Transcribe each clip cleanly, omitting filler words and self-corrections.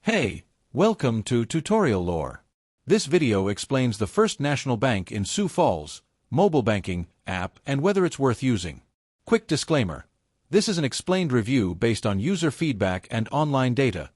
Hey, welcome to Tutorial Lore. This video explains the First National Bank in Sioux Falls mobile banking app and whether it's worth using. Quick disclaimer. This is an explained review based on user feedback and online data,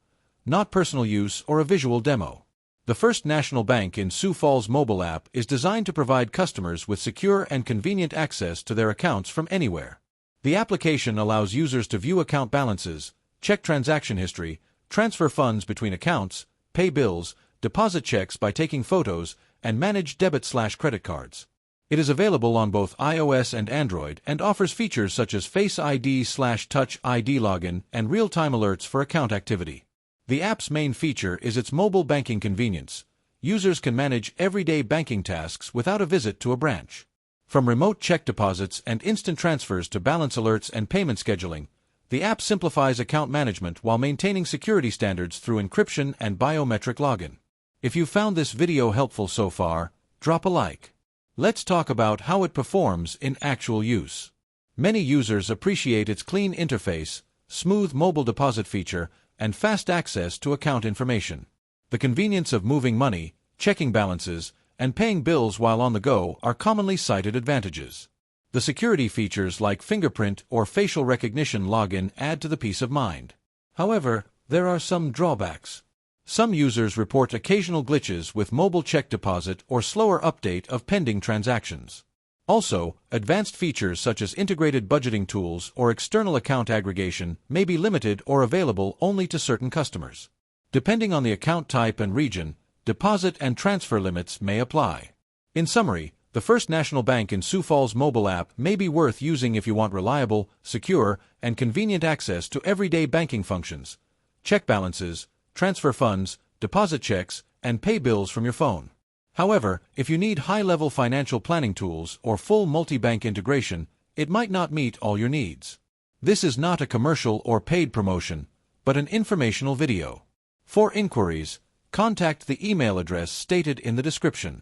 not personal use or a visual demo. The First National Bank in Sioux Falls mobile app is designed to provide customers with secure and convenient access to their accounts from anywhere. The application allows users to view account balances, check transaction history, transfer funds between accounts, pay bills, deposit checks by taking photos, and manage debit/credit cards. It is available on both iOS and Android and offers features such as Face ID/Touch ID login and real-time alerts for account activity. The app's main feature is its mobile banking convenience. Users can manage everyday banking tasks without a visit to a branch. From remote check deposits and instant transfers to balance alerts and payment scheduling, the app simplifies account management while maintaining security standards through encryption and biometric login. If you found this video helpful so far, drop a like. Let's talk about how it performs in actual use. Many users appreciate its clean interface, smooth mobile deposit feature, and fast access to account information. The convenience of moving money, checking balances, and paying bills while on the go are commonly cited advantages. The security features like fingerprint or facial recognition login add to the peace of mind. However, there are some drawbacks. Some users report occasional glitches with mobile check deposit or slower update of pending transactions. Also, advanced features such as integrated budgeting tools or external account aggregation may be limited or available only to certain customers. Depending on the account type and region, deposit and transfer limits may apply. In summary, the First National Bank in Sioux Falls mobile app may be worth using if you want reliable, secure, and convenient access to everyday banking functions, check balances, transfer funds, deposit checks, and pay bills from your phone. However, if you need high-level financial planning tools or full multi-bank integration, it might not meet all your needs. This is not a commercial or paid promotion, but an informational video. For inquiries, contact the email address stated in the description.